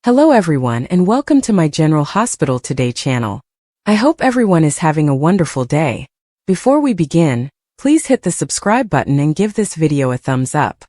Hello everyone and welcome to my General Hospital Today channel. I hope everyone is having a wonderful day. Before we begin, please hit the subscribe button and give this video a thumbs up.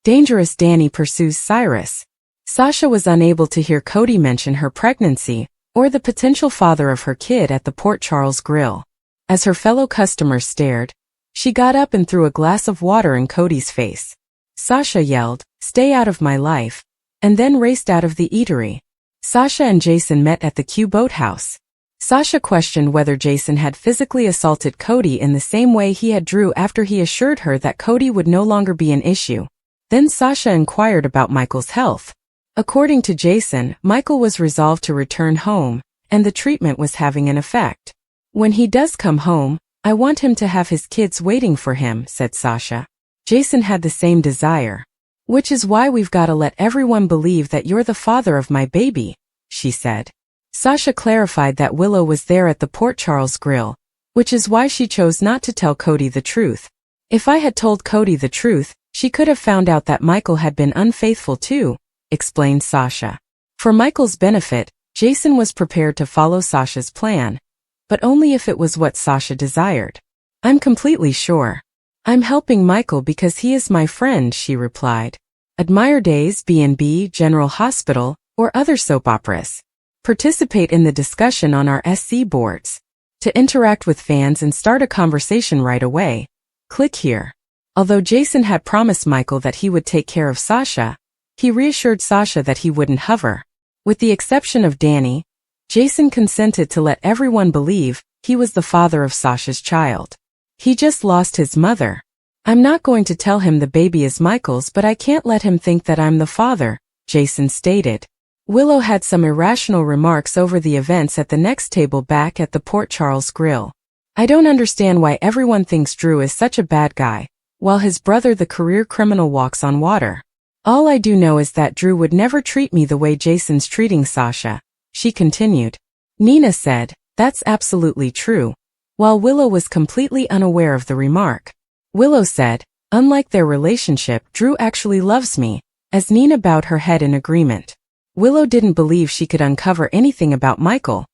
Dangerous Danny pursues Cyrus. Sasha was unable to hear Cody mention her pregnancy or the potential father of her kid at the Port Charles Grill. As her fellow customers stared, she got up and threw a glass of water in Cody's face. Sasha yelled, "Stay out of my life," and then raced out of the eatery. Sasha and Jason met at the Q Boathouse. Sasha questioned whether Jason had physically assaulted Cody in the same way he had Drew after he assured her that Cody would no longer be an issue. Then Sasha inquired about Michael's health. According to Jason, Michael was resolved to return home, and the treatment was having an effect. "When he does come home, I want him to have his kids waiting for him," said Sasha. Jason had the same desire. "Which is why we've got to let everyone believe that you're the father of my baby," she said. Sasha clarified that Willow was there at the Port Charles Grill, which is why she chose not to tell Cody the truth. "If I had told Cody the truth, she could have found out that Michael had been unfaithful too," explained Sasha. For Michael's benefit, Jason was prepared to follow Sasha's plan, but only if it was what Sasha desired. "I'm completely sure. I'm helping Michael because he is my friend," she replied. Admire Days, B&B, General Hospital, or other soap operas. Participate in the discussion on our SC boards. To interact with fans and start a conversation right away, click here. Although Jason had promised Michael that he would take care of Sasha, he reassured Sasha that he wouldn't hover. With the exception of Danny, Jason consented to let everyone believe he was the father of Sasha's child. "He just lost his mother. I'm not going to tell him the baby is Michael's, but I can't let him think that I'm the father," Jason stated. Willow had some irrational remarks over the events at the next table back at the Port Charles Grill. "I don't understand why everyone thinks Drew is such a bad guy, while his brother the career criminal walks on water. All I do know is that Drew would never treat me the way Jason's treating Sasha," she continued. Nina said, "That's absolutely true," while Willow was completely unaware of the remark. Willow said, "Unlike their relationship, Drew actually loves me," as Nina bowed her head in agreement. Willow didn't believe she could uncover anything about Michael,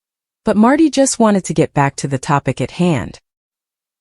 but Marty just wanted to get back to the topic at hand.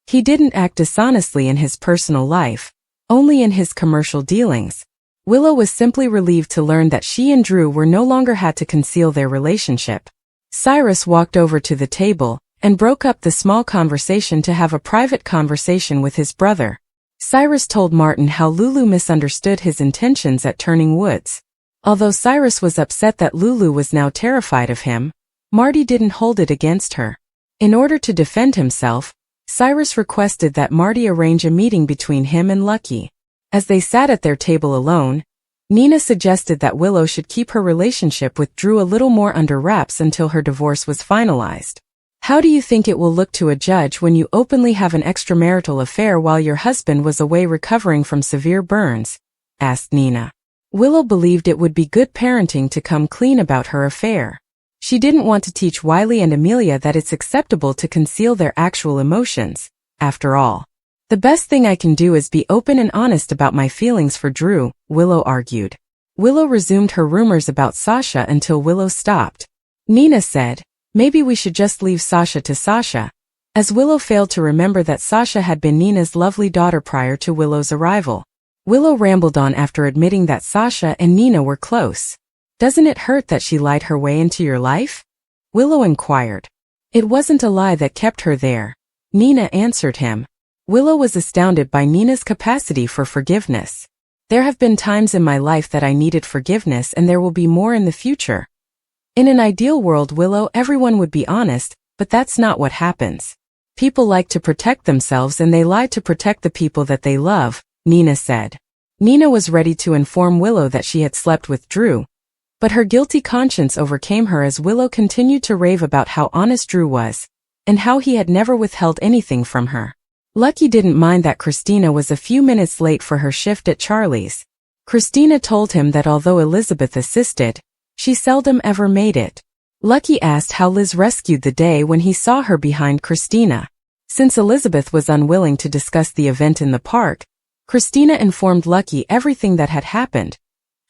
He didn't act dishonestly in his personal life, only in his commercial dealings. Willow was simply relieved to learn that she and Drew were no longer had to conceal their relationship. Cyrus walked over to the table and broke up the small conversation to have a private conversation with his brother. Cyrus told Martin how Lulu misunderstood his intentions at Turning Woods. Although Cyrus was upset that Lulu was now terrified of him, Marty didn't hold it against her. In order to defend himself, Cyrus requested that Marty arrange a meeting between him and Lucky. As they sat at their table alone, Nina suggested that Willow should keep her relationship with Drew a little more under wraps until her divorce was finalized. "How do you think it will look to a judge when you openly have an extramarital affair while your husband was away recovering from severe burns?" asked Nina. Willow believed it would be good parenting to come clean about her affair. She didn't want to teach Wiley and Amelia that it's acceptable to conceal their actual emotions. After all, "The best thing I can do is be open and honest about my feelings for Drew," Willow argued. Willow resumed her rumors about Sasha until Willow stopped. Nina said, "Maybe we should just leave Sasha to Sasha," as Willow failed to remember that Sasha had been Nina's lovely daughter prior to Willow's arrival. Willow rambled on after admitting that Sasha and Nina were close. "Doesn't it hurt that she lied her way into your life?" Willow inquired. "It wasn't a lie that kept her there," Nina answered him. Willow was astounded by Nina's capacity for forgiveness. "There have been times in my life that I needed forgiveness, and there will be more in the future. In an ideal world, Willow, everyone would be honest, but that's not what happens. People like to protect themselves and they lie to protect the people that they love," Nina said. Nina was ready to inform Willow that she had slept with Drew, but her guilty conscience overcame her as Willow continued to rave about how honest Drew was, and how he had never withheld anything from her. Lucky didn't mind that Christina was a few minutes late for her shift at Charlie's. Christina told him that although Elizabeth assisted, she seldom ever made it. Lucky asked how Liz rescued the day when he saw her behind Christina. Since Elizabeth was unwilling to discuss the event in the park, Christina informed Lucky everything that had happened,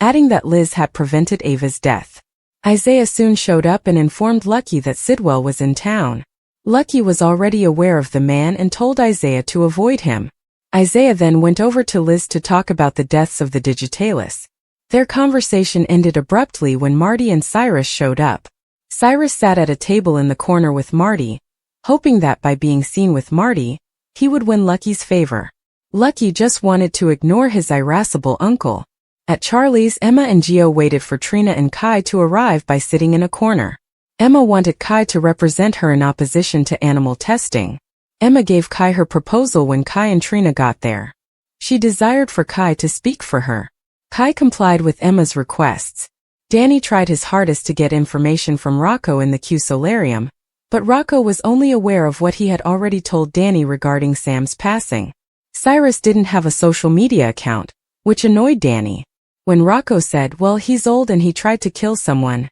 adding that Liz had prevented Ava's death. Isaiah soon showed up and informed Lucky that Sidwell was in town. Lucky was already aware of the man and told Isaiah to avoid him. Isaiah then went over to Liz to talk about the deaths of the Digitalis. Their conversation ended abruptly when Marty and Cyrus showed up. Cyrus sat at a table in the corner with Marty, hoping that by being seen with Marty, he would win Lucky's favor. Lucky just wanted to ignore his irascible uncle. At Charlie's, Emma and Gio waited for Trina and Kai to arrive by sitting in a corner. Emma wanted Kai to represent her in opposition to animal testing. Emma gave Kai her proposal when Kai and Trina got there. She desired for Kai to speak for her. Kai complied with Emma's requests. Danny tried his hardest to get information from Rocco in the Q solarium, but Rocco was only aware of what he had already told Danny regarding Sam's passing. Cyrus didn't have a social media account, which annoyed Danny. When Rocco said, well, he's old and he tried to kill someone,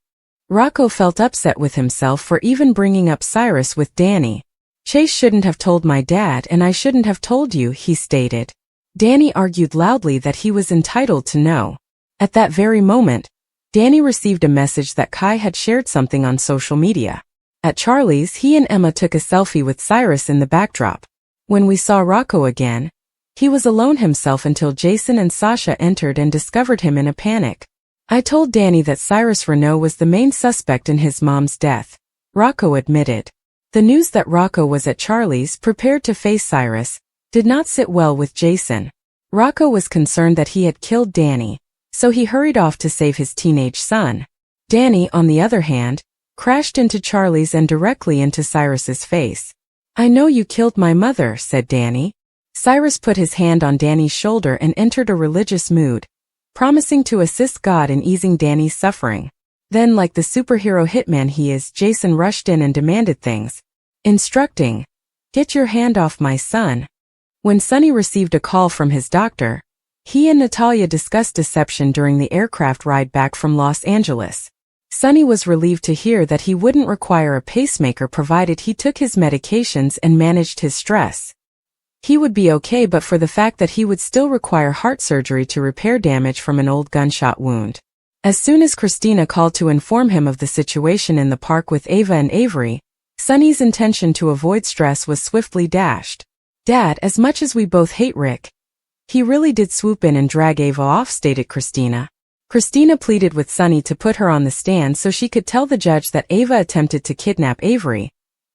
Rocco felt upset with himself for even bringing up Cyrus with Danny. Chase shouldn't have told my dad and I shouldn't have told you, he stated. Danny argued loudly that he was entitled to know. At that very moment, Danny received a message that Kai had shared something on social media. At Charlie's, he and Emma took a selfie with Cyrus in the backdrop. When we saw Rocco again, he was alone himself until Jason and Sasha entered and discovered him in a panic. I told Danny that Cyrus Renault was the main suspect in his mom's death, Rocco admitted. The news that Rocco was at Charlie's, prepared to face Cyrus, did not sit well with Jason. Rocco was concerned that he had killed Danny, so he hurried off to save his teenage son. Danny, on the other hand, crashed into Charlie's and directly into Cyrus's face. I know you killed my mother, said Danny. Cyrus put his hand on Danny's shoulder and entered a religious mood, promising to assist God in easing Danny's suffering. Then, like the superhero hitman he is, Jason rushed in and demanded things, instructing, "Get your hand off my son." When Sonny received a call from his doctor, he and Natalia discussed deception during the aircraft ride back from Los Angeles. Sonny was relieved to hear that he wouldn't require a pacemaker provided he took his medications and managed his stress. He would be okay but for the fact that he would still require heart surgery to repair damage from an old gunshot wound. As soon as Christina called to inform him of the situation in the park with Ava and Avery, Sonny's intention to avoid stress was swiftly dashed. Dad, as much as we both hate Rick, he really did swoop in and drag Ava off, stated Christina. Christina pleaded with Sonny to put her on the stand so she could tell the judge that Ava attempted to kidnap Avery,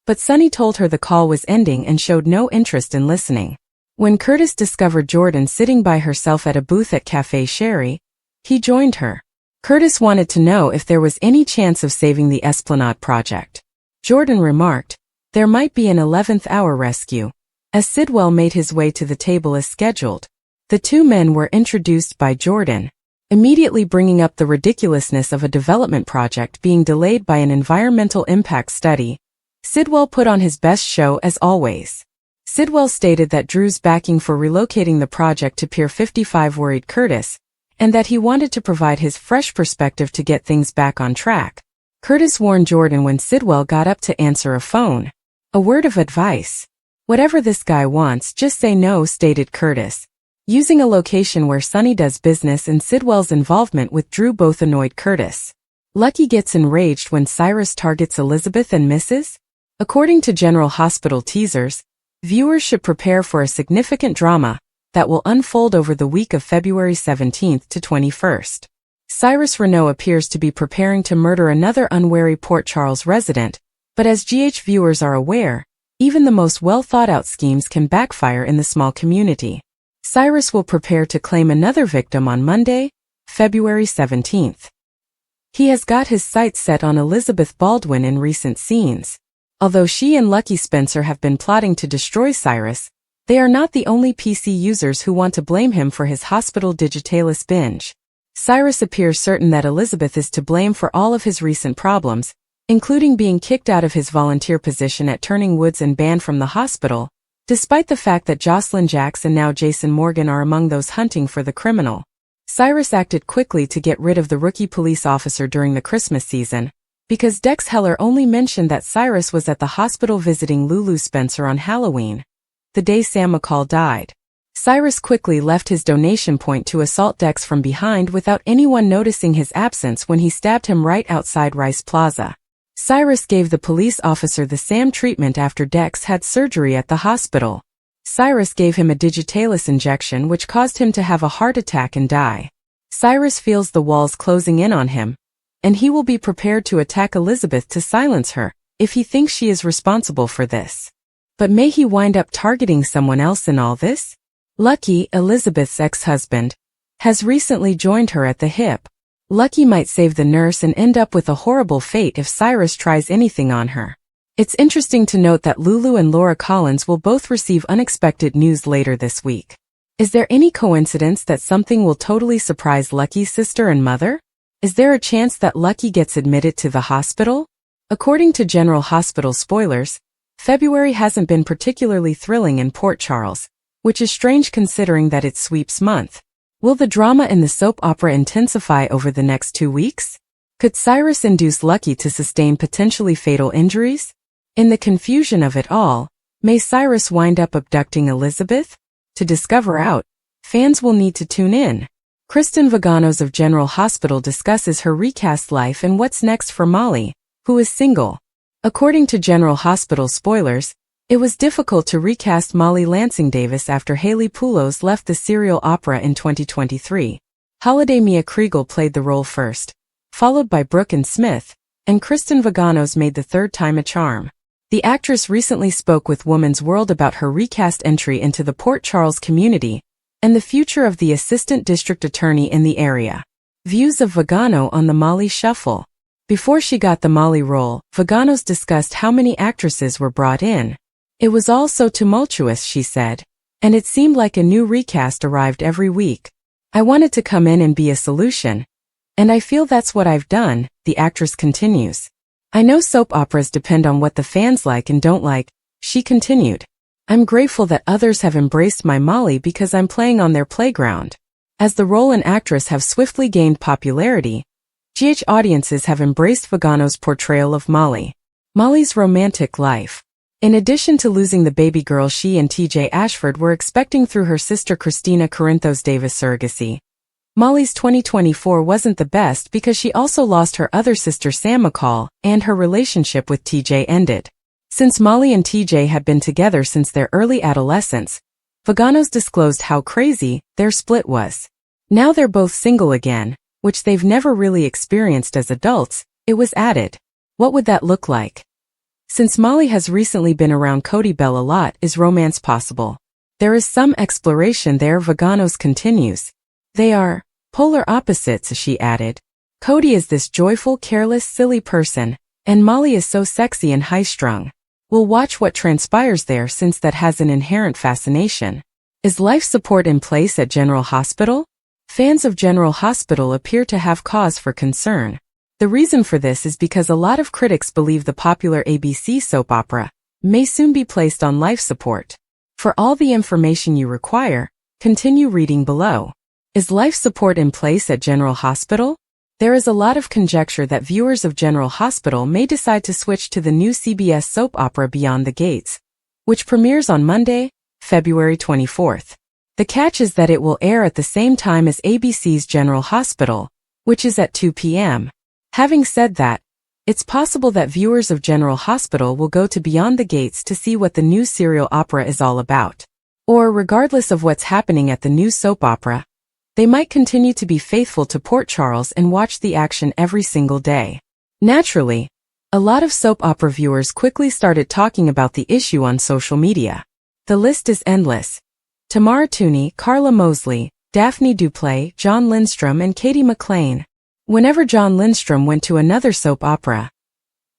but Sonny told her the call was ending and showed no interest in listening. When Curtis discovered Jordan sitting by herself at a booth at Café Sherry, he joined her. Curtis wanted to know if there was any chance of saving the Esplanade project. Jordan remarked, there might be an 11th hour rescue. As Sidwell made his way to the table as scheduled, the two men were introduced by Jordan, immediately bringing up the ridiculousness of a development project being delayed by an environmental impact study. Sidwell put on his best show as always. Sidwell stated that Drew's backing for relocating the project to Pier 55 worried Curtis, and that he wanted to provide his fresh perspective to get things back on track. Curtis warned Jordan when Sidwell got up to answer a phone. A word of advice. Whatever this guy wants, just say no, stated Curtis. Using a location where Sonny does business and Sidwell's involvement with Drew both annoyed Curtis. Lucky gets enraged when Cyrus targets Elizabeth and Mrs. According to General Hospital teasers, viewers should prepare for a significant drama that will unfold over the week of February 17th to 21st. Cyrus Renault appears to be preparing to murder another unwary Port Charles resident, but as GH viewers are aware, even the most well-thought-out schemes can backfire in the small community. Cyrus will prepare to claim another victim on Monday, February 17th. He has got his sights set on Elizabeth Baldwin in recent scenes. Although she and Lucky Spencer have been plotting to destroy Cyrus, they are not the only PC users who want to blame him for his Hospital Digitalis binge. Cyrus appears certain that Elizabeth is to blame for all of his recent problems, including being kicked out of his volunteer position at Turning Woods and banned from the hospital, despite the fact that Jocelyn Jacks and now Jason Morgan are among those hunting for the criminal. Cyrus acted quickly to get rid of the rookie police officer during the Christmas season, because Dex Heller only mentioned that Cyrus was at the hospital visiting Lulu Spencer on Halloween, the day Sam McCall died. Cyrus quickly left his donation point to assault Dex from behind without anyone noticing his absence when he stabbed him right outside Rice Plaza. Cyrus gave the police officer the SAM treatment after Dex had surgery at the hospital. Cyrus gave him a digitalis injection which caused him to have a heart attack and die. Cyrus feels the walls closing in on him, and he will be prepared to attack Elizabeth to silence her, if he thinks she is responsible for this. But may he wind up targeting someone else in all this? Lucky, Elizabeth's ex-husband, has recently joined her at the hip. Lucky might save the nurse and end up with a horrible fate if Cyrus tries anything on her. It's interesting to note that Lulu and Laura Collins will both receive unexpected news later this week. Is there any coincidence that something will totally surprise Lucky's sister and mother? Is there a chance that Lucky gets admitted to the hospital? According to General Hospital spoilers, February hasn't been particularly thrilling in Port Charles, which is strange considering that it's sweeps month. Will the drama in the soap opera intensify over the next 2 weeks? Could Cyrus induce Lucky to sustain potentially fatal injuries? In the confusion of it all, may Cyrus wind up abducting Elizabeth? To discover out, fans will need to tune in. Kristen Vaganos of General Hospital discusses her recast life and what's next for Molly, who is single. According to General Hospital spoilers, it was difficult to recast Molly Lansing Davis after Haley Poulos left the serial opera in 2023. Holiday Mia Kriegel played the role first, followed by Brooke and Smith, and Kristen Vaganos made the third time a charm. The actress recently spoke with Woman's World about her recast entry into the Port Charles community and the future of the assistant district attorney in the area. Views of Vagano on the Molly shuffle. Before she got the Molly role, Vaganos discussed how many actresses were brought in. It was all so tumultuous, she said, and it seemed like a new recast arrived every week. I wanted to come in and be a solution, and I feel that's what I've done, the actress continues. I know soap operas depend on what the fans like and don't like, she continued. I'm grateful that others have embraced my Molly because I'm playing on their playground. As the role and actress have swiftly gained popularity, GH audiences have embraced Vagano's portrayal of Molly. Molly's romantic life. In addition to losing the baby girl she and TJ Ashford were expecting through her sister Christina Corinthos Davis surrogacy, Molly's 2024 wasn't the best because she also lost her other sister Sam McCall, and her relationship with TJ ended. Since Molly and TJ had been together since their early adolescence, Vaganos disclosed how crazy their split was. Now they're both single again, which they've never really experienced as adults, it was added. What would that look like? Since Molly has recently been around Cody Bell a lot, is romance possible? There is some exploration there, Vaganos continues. They are polar opposites, she added. Cody is this joyful, careless, silly person, and Molly is so sexy and high-strung. We'll watch what transpires there since that has an inherent fascination. Is life support in place at General Hospital? Fans of General Hospital appear to have cause for concern. The reason for this is because a lot of critics believe the popular ABC soap opera may soon be placed on life support. For all the information you require, continue reading below. Is life support in place at General Hospital? There is a lot of conjecture that viewers of General Hospital may decide to switch to the new CBS soap opera Beyond the Gates, which premieres on Monday, February 24th. The catch is that it will air at the same time as ABC's General Hospital, which is at 2 p.m. Having said that, it's possible that viewers of General Hospital will go to Beyond the Gates to see what the new serial opera is all about. Or, regardless of what's happening at the new soap opera, they might continue to be faithful to Port Charles and watch the action every single day. Naturally, a lot of soap opera viewers quickly started talking about the issue on social media. The list is endless. Tamara Tooney, Carla Mosley, Daphne Duplay, John Lindstrom and Katie McLean. Whenever John Lindstrom went to another soap opera,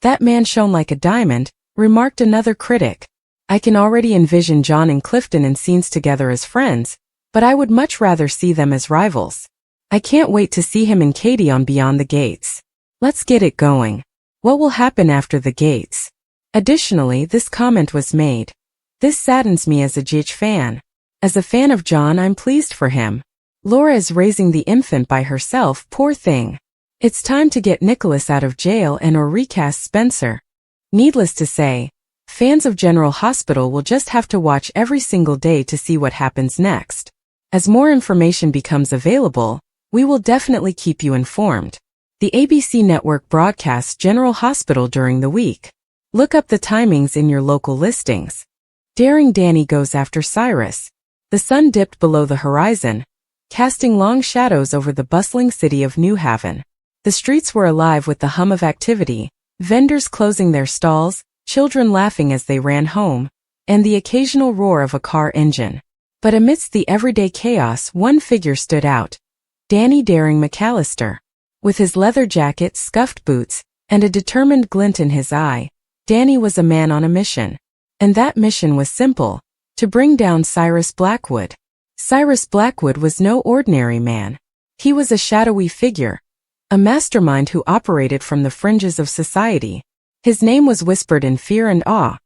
that man shone like a diamond, remarked another critic. I can already envision John and Clifton in scenes together as friends, but I would much rather see them as rivals. I can't wait to see him and Katie on Beyond the Gates. Let's get it going. What will happen after the gates? Additionally, this comment was made. This saddens me as a GH fan. As a fan of John, I'm pleased for him. Laura is raising the infant by herself, poor thing. It's time to get Nicholas out of jail and or recast Spencer. Needless to say, Fans of General Hospital will just have to watch every single day to see what happens next. As more information becomes available, we will definitely keep you informed. The ABC network broadcasts General Hospital during the week. Look up the timings in your local listings. Daring Danny goes after Cyrus. The sun dipped below the horizon, casting long shadows over the bustling city of New Haven. The streets were alive with the hum of activity, vendors closing their stalls, children laughing as they ran home, and the occasional roar of a car engine. But amidst the everyday chaos, one figure stood out: Danny Daring McAllister. With his leather jacket, scuffed boots, and a determined glint in his eye, Danny was a man on a mission. And that mission was simple: to bring down Cyrus Blackwood. Cyrus Blackwood was no ordinary man. He was a shadowy figure, a mastermind who operated from the fringes of society. His name was whispered in fear and awe,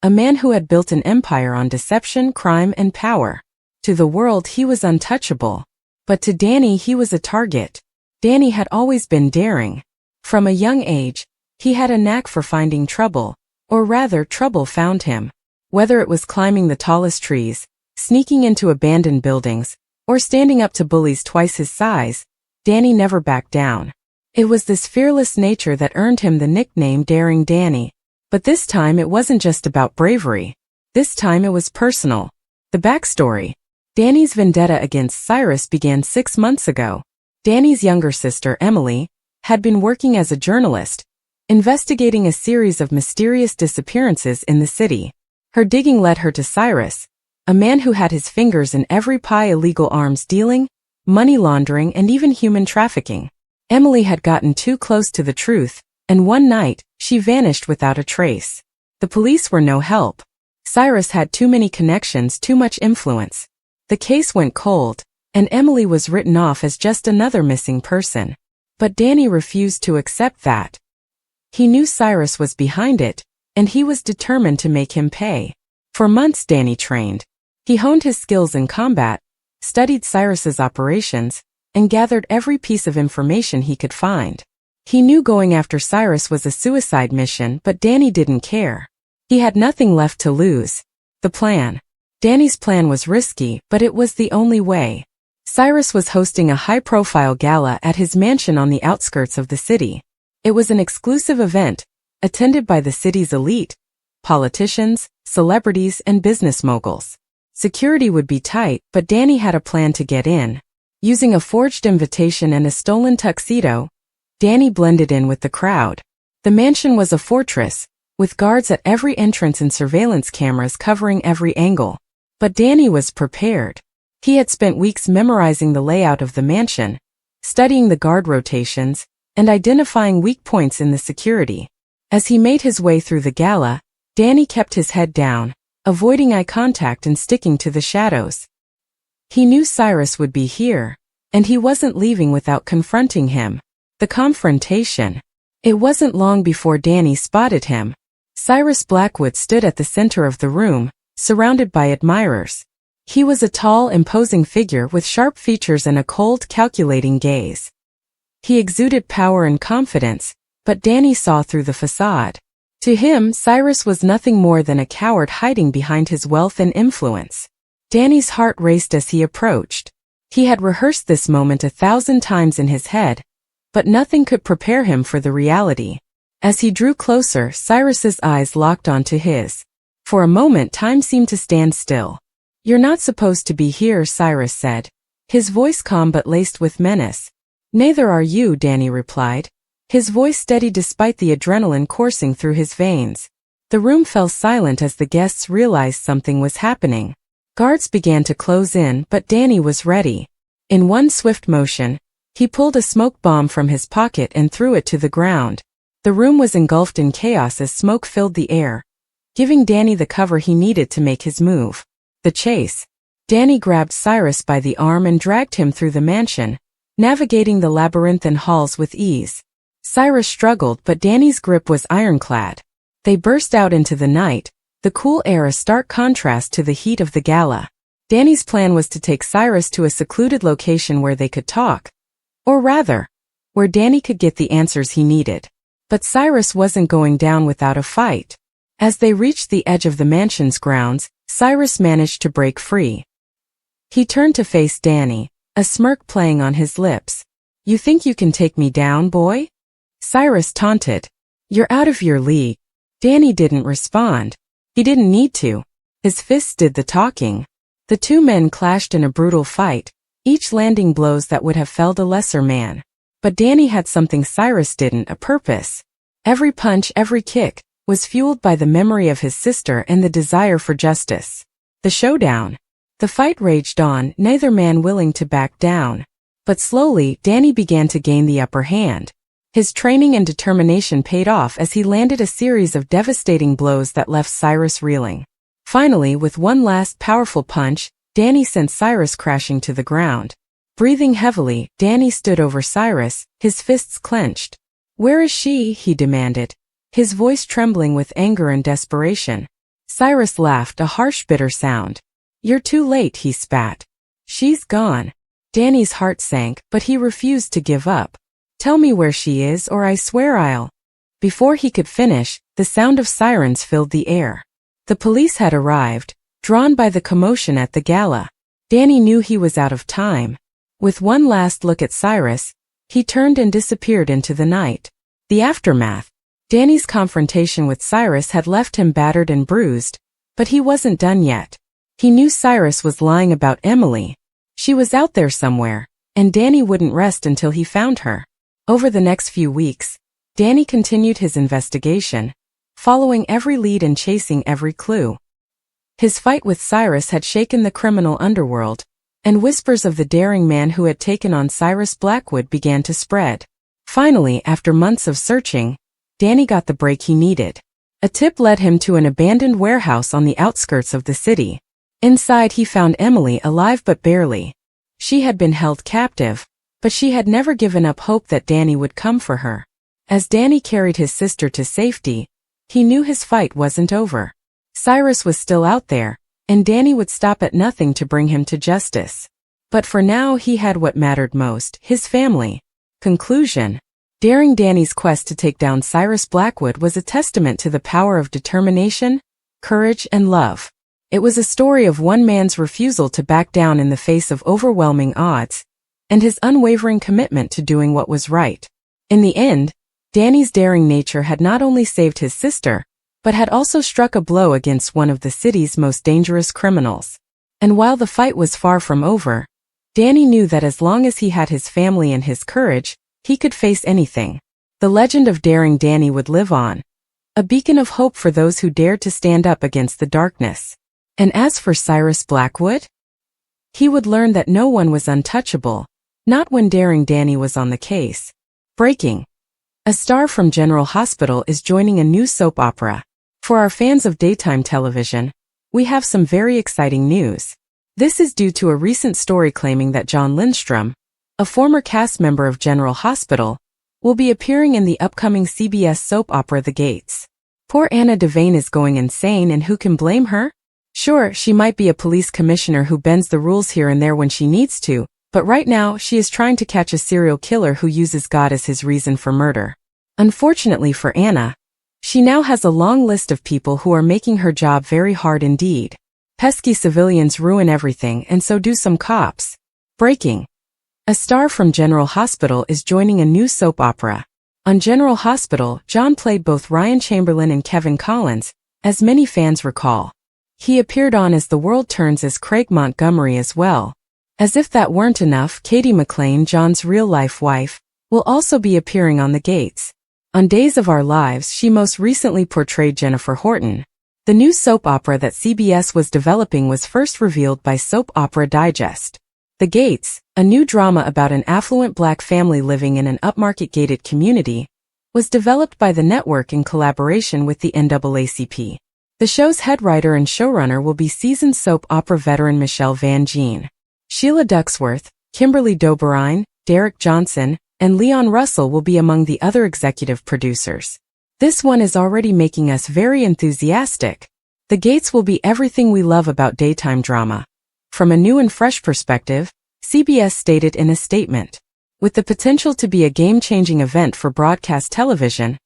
a man who had built an empire on deception, crime, and power. To the world he was untouchable, but to Danny he was a target. Danny had always been daring. From a young age, he had a knack for finding trouble, or rather trouble found him. Whether it was climbing the tallest trees, sneaking into abandoned buildings, or standing up to bullies twice his size, Danny never backed down. It was this fearless nature that earned him the nickname Daring Danny. But this time it wasn't just about bravery. This time it was personal. The backstory. Danny's vendetta against Cyrus began 6 months ago. Danny's younger sister, Emily, had been working as a journalist, investigating a series of mysterious disappearances in the city. Her digging led her to Cyrus, a man who had his fingers in every pie: illegal arms dealing, money laundering, and even human trafficking. Emily had gotten too close to the truth, and one night, she vanished without a trace. The police were no help. Cyrus had too many connections, too much influence. The case went cold, and Emily was written off as just another missing person. But Danny refused to accept that. He knew Cyrus was behind it, and he was determined to make him pay. For months Danny trained. He honed his skills in combat, studied Cyrus's operations, and gathered every piece of information he could find. He knew going after Cyrus was a suicide mission, but Danny didn't care. He had nothing left to lose. The plan. Danny's plan was risky, but it was the only way. Cyrus was hosting a high-profile gala at his mansion on the outskirts of the city. It was an exclusive event, attended by the city's elite, politicians, celebrities, and business moguls. Security would be tight, but Danny had a plan to get in. Using a forged invitation and a stolen tuxedo, Danny blended in with the crowd. The mansion was a fortress, with guards at every entrance and surveillance cameras covering every angle. But Danny was prepared. He had spent weeks memorizing the layout of the mansion, studying the guard rotations, and identifying weak points in the security. As he made his way through the gala, Danny kept his head down, avoiding eye contact and sticking to the shadows. He knew Cyrus would be here, and he wasn't leaving without confronting him. The confrontation. It wasn't long before Danny spotted him. Cyrus Blackwood stood at the center of the room, surrounded by admirers. He was a tall, imposing figure with sharp features and a cold, calculating gaze. He exuded power and confidence, but Danny saw through the facade. To him, Cyrus was nothing more than a coward hiding behind his wealth and influence. Danny's heart raced as he approached. He had rehearsed this moment 1,000 times in his head, but nothing could prepare him for the reality. As he drew closer, Cyrus's eyes locked onto his. For a moment, time seemed to stand still. "You're not supposed to be here," Cyrus said, his voice calm but laced with menace. "Neither are you," Danny replied, his voice steady despite the adrenaline coursing through his veins. The room fell silent as the guests realized something was happening. Guards began to close in, but Danny was ready. In one swift motion, he pulled a smoke bomb from his pocket and threw it to the ground. The room was engulfed in chaos as smoke filled the air, giving Danny the cover he needed to make his move. The chase. Danny grabbed Cyrus by the arm and dragged him through the mansion, navigating the labyrinthine halls with ease. Cyrus struggled, but Danny's grip was ironclad. They burst out into the night, the cool air a stark contrast to the heat of the gala. Danny's plan was to take Cyrus to a secluded location where they could talk. Or rather, where Danny could get the answers he needed. But Cyrus wasn't going down without a fight. As they reached the edge of the mansion's grounds, Cyrus managed to break free. He turned to face Danny, a smirk playing on his lips. "You think you can take me down, boy?" Cyrus taunted. "You're out of your league." Danny didn't respond. He didn't need to. His fists did the talking. The two men clashed in a brutal fight, each landing blows that would have felled a lesser man. But Danny had something Cyrus didn't, a purpose. Every punch, every kick, was fueled by the memory of his sister and the desire for justice. The showdown. The fight raged on, neither man willing to back down. But slowly, Danny began to gain the upper hand. His training and determination paid off as he landed a series of devastating blows that left Cyrus reeling. Finally, with one last powerful punch, Danny sent Cyrus crashing to the ground. Breathing heavily, Danny stood over Cyrus, his fists clenched. "Where is she?" he demanded, his voice trembling with anger and desperation. Cyrus laughed, a harsh, bitter sound. "You're too late," he spat. "She's gone." Danny's heart sank, but he refused to give up. "Tell me where she is, or I swear I'll—" Before he could finish, the sound of sirens filled the air. The police had arrived, drawn by the commotion at the gala. Danny knew he was out of time. With one last look at Cyrus, he turned and disappeared into the night. The aftermath. Danny's confrontation with Cyrus had left him battered and bruised, but he wasn't done yet. He knew Cyrus was lying about Emily. She was out there somewhere, and Danny wouldn't rest until he found her. Over the next few weeks, Danny continued his investigation, following every lead and chasing every clue. His fight with Cyrus had shaken the criminal underworld, and whispers of the daring man who had taken on Cyrus Blackwood began to spread. Finally, after months of searching, Danny got the break he needed. A tip led him to an abandoned warehouse on the outskirts of the city. Inside he found Emily alive but barely. She had been held captive, but she had never given up hope that Danny would come for her. As Danny carried his sister to safety, he knew his fight wasn't over. Cyrus was still out there, and Danny would stop at nothing to bring him to justice. But for now he had what mattered most, his family. Conclusion. Daring Danny's quest to take down Cyrus Blackwood was a testament to the power of determination, courage, and love. It was a story of one man's refusal to back down in the face of overwhelming odds, and his unwavering commitment to doing what was right. In the end, Danny's daring nature had not only saved his sister, but had also struck a blow against one of the city's most dangerous criminals. And while the fight was far from over, Danny knew that as long as he had his family and his courage, he could face anything. The legend of daring Danny would live on, a beacon of hope for those who dared to stand up against the darkness. And as for Cyrus Blackwood, he would learn that no one was untouchable, not when daring Danny was on the case. Breaking. A star from General Hospital is joining a new soap opera. For our fans of daytime television, we have some very exciting news. This is due to a recent story claiming that John Lindstrom, a former cast member of General Hospital, will be appearing in the upcoming CBS soap opera The Gates. Poor Anna Devane is going insane, and who can blame her? Sure, she might be a police commissioner who bends the rules here and there when she needs to, but right now she is trying to catch a serial killer who uses God as his reason for murder. Unfortunately for Anna, she now has a long list of people who are making her job very hard indeed. Pesky civilians ruin everything, and so do some cops. Breaking. A star from General Hospital is joining a new soap opera. On General Hospital, John played both Ryan Chamberlain and Kevin Collins, as many fans recall. He appeared on As the World Turns as Craig Montgomery as well. As if that weren't enough, Katie McLean, John's real-life wife, will also be appearing on The Gates. On Days of Our Lives, she most recently portrayed Jennifer Horton. The new soap opera that CBS was developing was first revealed by Soap Opera Digest. The Gates, a new drama about an affluent black family living in an upmarket gated community, was developed by the network in collaboration with the NAACP. The show's head writer and showrunner will be seasoned soap opera veteran Michelle Van Gene. Sheila Ducksworth, Kimberly Doberine, Derek Johnson, and Leon Russell will be among the other executive producers. This one is already making us very enthusiastic. The Gates will be everything we love about daytime drama. From a new and fresh perspective, CBS stated in a statement, with the potential to be a game-changing event for broadcast television,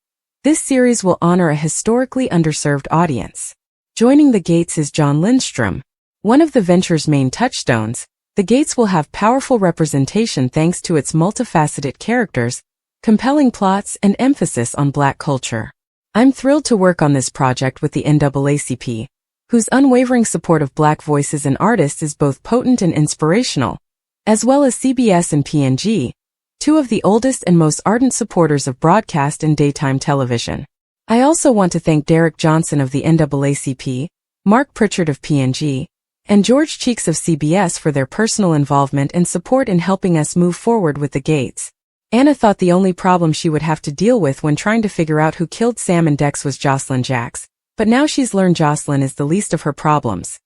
This series will honor a historically underserved audience. Joining the Gates is John Lindstrom. One of the venture's main touchstones, the Gates will have powerful representation thanks to its multifaceted characters, compelling plots, and emphasis on Black culture. I'm thrilled to work on this project with the NAACP, whose unwavering support of Black voices and artists is both potent and inspirational, as well as CBS and PNG, two of the oldest and most ardent supporters of broadcast and daytime television. I also want to thank Derek Johnson of the NAACP, Mark Pritchard of PNG, and George Cheeks of CBS for their personal involvement and support in helping us move forward with the Gates. Anna thought the only problem she would have to deal with when trying to figure out who killed Sam and Dex was Jocelyn Jacks, but now she's learned Jocelyn is the least of her problems.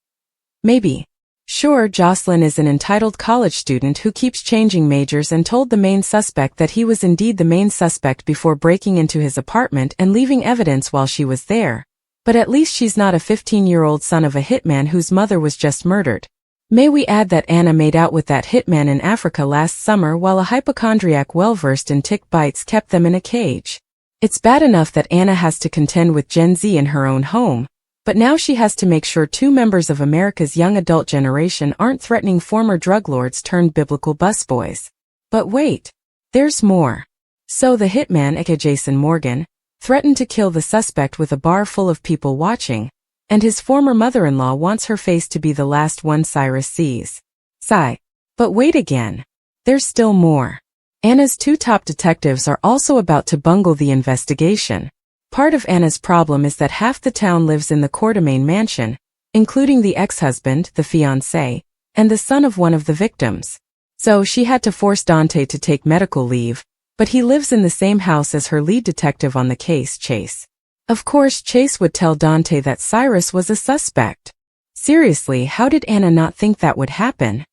Maybe. Sure, Jocelyn is an entitled college student who keeps changing majors and told the main suspect that he was indeed the main suspect before breaking into his apartment and leaving evidence while she was there. But at least she's not a 15-year-old son of a hitman whose mother was just murdered. May we add that Anna made out with that hitman in Africa last summer while a hypochondriac well-versed in tick bites kept them in a cage. It's bad enough that Anna has to contend with Gen Z in her own home, but now she has to make sure two members of America's young adult generation aren't threatening former drug lords turned biblical busboys. But wait, there's more. So the hitman, aka Jason Morgan, threatened to kill the suspect with a bar full of people watching, and his former mother-in-law wants her face to be the last one Cyrus sees. Sigh. But wait again. There's still more. Anna's two top detectives are also about to bungle the investigation. Part of Anna's problem is that half the town lives in the Quartermain mansion, including the ex-husband, the fiancé, and the son of one of the victims. So she had to force Dante to take medical leave, but he lives in the same house as her lead detective on the case, Chase. Of course, Chase would tell Dante that Cyrus was a suspect. Seriously, how did Anna not think that would happen?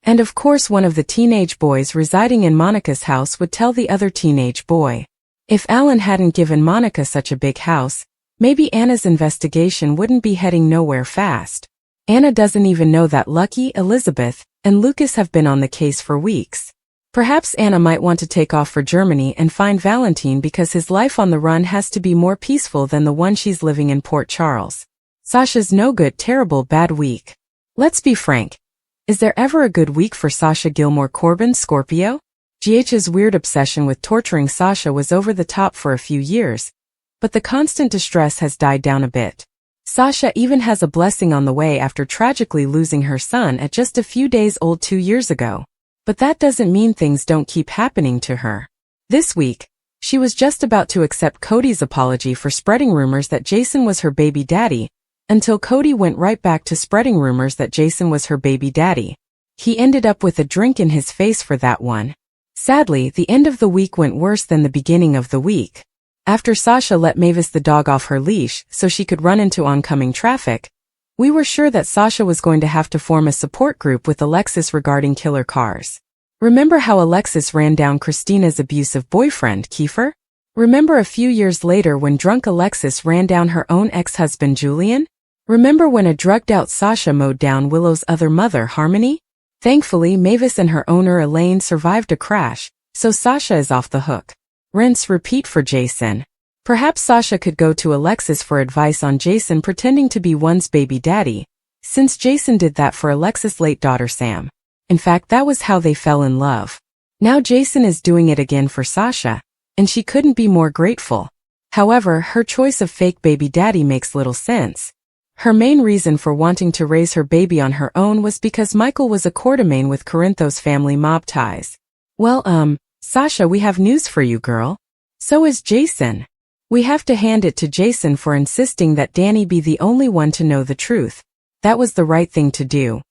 And of course one of the teenage boys residing in Monica's house would tell the other teenage boy. If Alan hadn't given Monica such a big house, maybe Anna's investigation wouldn't be heading nowhere fast. Anna doesn't even know that Lucky, Elizabeth, and Lucas have been on the case for weeks. Perhaps Anna might want to take off for Germany and find Valentine because his life on the run has to be more peaceful than the one she's living in Port Charles. Sasha's no good, terrible, bad week. Let's be frank. Is there ever a good week for Sasha Gilmore Corbin, Scorpio? GH's weird obsession with torturing Sasha was over the top for a few years, but the constant distress has died down a bit. Sasha even has a blessing on the way after tragically losing her son at just a few days old 2 years ago. But that doesn't mean things don't keep happening to her. This week, she was just about to accept Cody's apology for spreading rumors that Jason was her baby daddy, until Cody went right back to spreading rumors that Jason was her baby daddy. He ended up with a drink in his face for that one. Sadly, the end of the week went worse than the beginning of the week. After Sasha let Mavis the dog off her leash so she could run into oncoming traffic, we were sure that Sasha was going to have to form a support group with Alexis regarding killer cars. Remember how Alexis ran down Christina's abusive boyfriend, Kiefer? Remember a few years later when drunk Alexis ran down her own ex-husband, Julian? Remember when a drugged-out Sasha mowed down Willow's other mother, Harmony? Thankfully, Mavis and her owner Elaine survived a crash, so Sasha is off the hook. Rinse, repeat for Jason. Perhaps Sasha could go to Alexis for advice on Jason pretending to be one's baby daddy, since Jason did that for Alexis' late daughter Sam. In fact, that was how they fell in love. Now Jason is doing it again for Sasha, and she couldn't be more grateful. However, her choice of fake baby daddy makes little sense. Her main reason for wanting to raise her baby on her own was because Michael was a Quartermain with Corinthos family mob ties. Well, Sasha, we have news for you, girl. So is Jason. We have to hand it to Jason for insisting that Danny be the only one to know the truth. That was the right thing to do.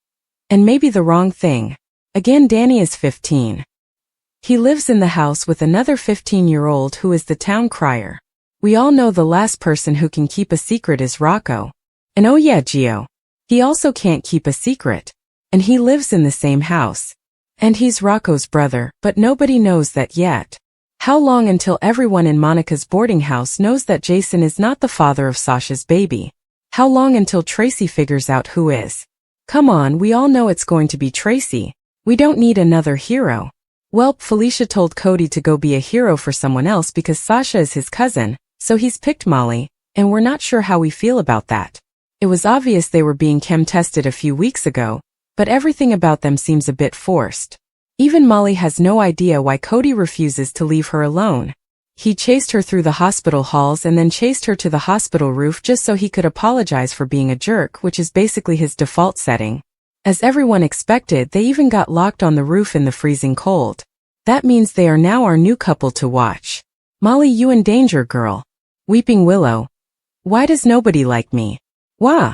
And maybe the wrong thing. Again, Danny is 15. He lives in the house with another 15-year-old who is the town crier. We all know the last person who can keep a secret is Rocco. And oh yeah, Gio. He also can't keep a secret. And he lives in the same house. And he's Rocco's brother, but nobody knows that yet. How long until everyone in Monica's boarding house knows that Jason is not the father of Sasha's baby? How long until Tracy figures out who is? Come on, we all know it's going to be Tracy. We don't need another hero. Well, Felicia told Cody to go be a hero for someone else because Sasha is his cousin, So he's picked Molly, and we're not sure how we feel about that. It was obvious they were being chem tested a few weeks ago, but everything about them seems a bit forced. Even Molly has no idea why Cody refuses to leave her alone. He chased her through the hospital halls and then chased her to the hospital roof just so he could apologize for being a jerk, which is basically his default setting. As everyone expected, they even got locked on the roof in the freezing cold. That means they are now our new couple to watch. Molly, you in danger, girl. Weeping Willow. Why does nobody like me? Wah!